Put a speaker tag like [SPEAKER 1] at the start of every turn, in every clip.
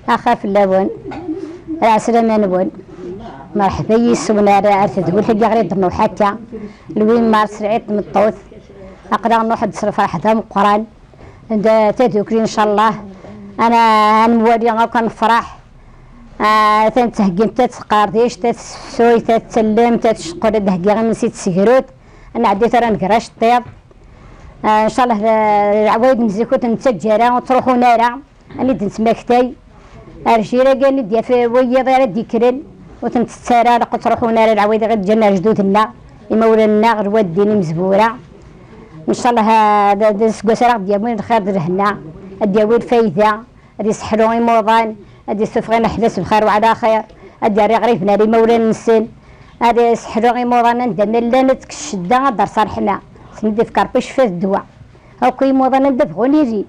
[SPEAKER 1] أخاف اللون العسلامة نبون مرحبا يسونا عرفت تقول لك غير درنا حتى لوين مارس رعيت من الطوث أقدر نروح نصرف فرحة مقران عند تذكري إن شاء الله. أنا نموري غنكون فرح تنتهجم تتقارديش تتسوي تتسلم تتشقر دهجي غير نسيت سكروت أنا عديت راه نكراش الطيب إن شاء الله العوايد مزيكوت نتسجرا وتروحوا نارا أني تنسماكتاي الرجيله قال لي ديال في ويض غير ديكرن وتنتسارى لقد تروحوا نار العوايد غير جنا جدودنا يمولنا غير وديني مزبوره ان شاء الله هذا سكوسرا ديال الخير درهنا ديال فايده هذه سحروا يموضان هذه سفغين احداث بخير وعلى خير هذه غريب ناري مولانا نسن هذه سحروا يموضان ندنا لا نتكشدا دار صالحنا سندي في كاربيش في الدواء هاكو يموضان ندفغوني يجي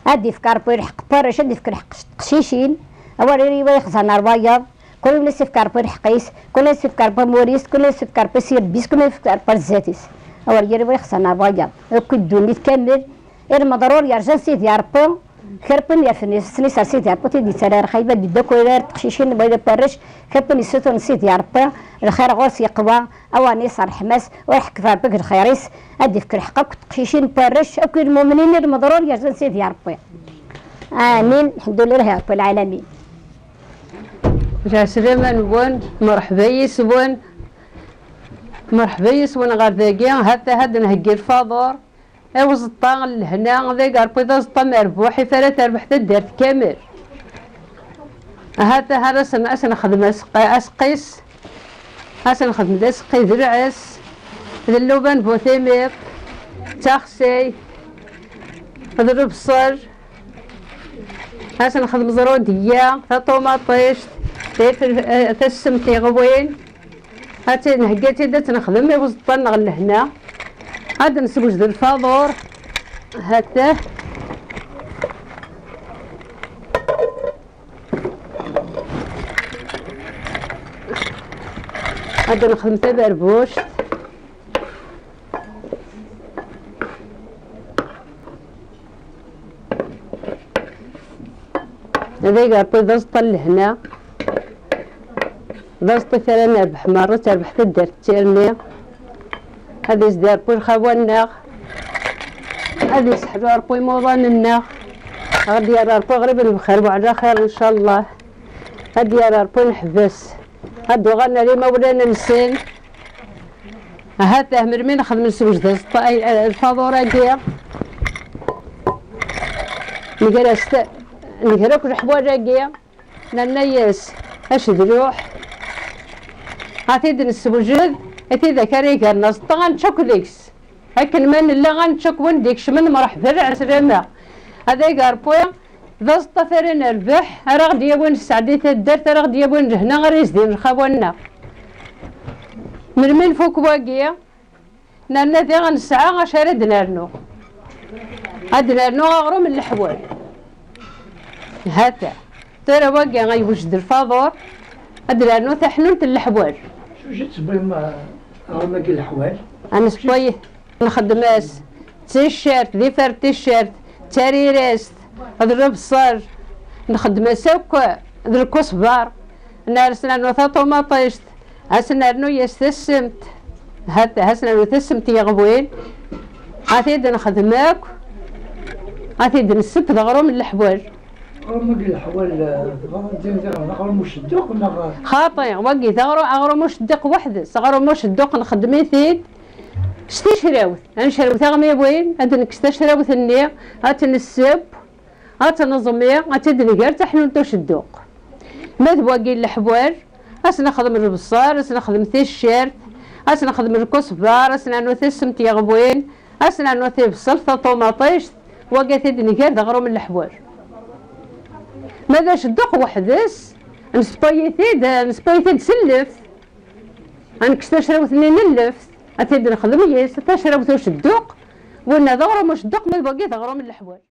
[SPEAKER 1] هادي في كاربو يلحق برش هادي في قشيشين اول ريبا يخزن نار بيض كل الناس في كاربو يحقيس كل الناس في كاربو موريس كل الناس في كاربو سيربيس كل الناس في كاربو الزاتيس اول ريبا يخزن نار بيض هاكو الدنيا تكمل إرما ضروري يرجع سيدي يربو كربن يفني سني سار سيدي يربو تيدي سرار خايبه بدا كل قشيشين بيض برش كربن يسوتون سيدي يربو الخير غوص يقوى اواني صار حماس ويحك فاربك الخيريس هادي في حقك تقشيشين برش اكل المؤمنين إرما ضروري يرجع سيدي يربو امين الحمد لله رب العالمين.
[SPEAKER 2] جا سلامة نبون مرحبا يسبون مرحبا يسبون غير ذاكي هاد نهجي الفاضور ايوا زطان لهنا ذاك ربي زطان مربوح فلا تربح الدار كامل هذا سن نخدم اسقيس هاسن نخدم اسقي درعس اللوبان بوثيمير تاخسي هذا البصر هاسن نخدم زرودية طوماطيش تسمتي غوين هاتي نهجاتي دات نخدم وزطان نغل هنا هذا نسوج الفاضور هاته هذا نخدم تبربوش هذا قربي دزطا لهنا دزطي ثلاثة ربح مرة تربح تدار تيرني هذه زدار بوي خوانا هذه سحبوا ربي موضان الناغ غادي يا ربي غريب بخير وعلى خير ان شاء الله هادي يا ربي نحبس هادو غانا لي مولانا نسين هذا مرمي نخدم نسوج الفاضورة ديال نقراك الحوايج كيا ننيس اش دروح هاتيد نسوجد هاتي كاري كرنا طغان شوكليكس لكن من اللي غنشوك ونديكش من مرح فرع سلامة هذا قاربويا ذا سطفرين البح راه غدي يبون سعديت الدرت راه غدي يبون هنا غريز ديال الخوانا من فوق واقيا نانا ذي غنسعى غشارد نارنو هاد نارنو غغرو من الحوال هاتا ترى واقع غيوجد الفاضور هاد نارنو تحنونت الحوال
[SPEAKER 3] شو جيت تبغي غرماكي الحوال
[SPEAKER 2] انا سبايه نخدم تيشيرت ذي فر تيشيرت تاريريست هذا البصر نخدم سوق هذا الكزبر نارسنا نوثا طوماطيشت هاسنا نو يستسمت هاسنا نو تسمت يغبوين عتيد نخدمك عتيد نسب ضغرو من الحواج
[SPEAKER 3] غرماكي الحوال غرو مشدق ولا
[SPEAKER 2] خاطي وقي ثغرو اغرو مشدق وحده صغرو مشدق نخدم ثيد شتي شراوث انا شراوث غمي وين هاد نكستا شراوث النية هات نسب هات نظمي هات دنيكار تحنون توش الدوق ما تبواقي الحوار هاس نخدم البصار هاس نخدم تيشيرت هاس نخدم الكزبر هاس نعنوث السمت يغبوين هاس نعنوث بصلصة طوماطيش واقي ثي دنيكار دغرو من الحوار ماذا شدوق وحدس نسبايثيد سلف نكستا شراوث نلف أتيد نخدم ياس تشرب توش الدوق وإن ضغرة مش الدوق ما باقي ضغرة من الحوال.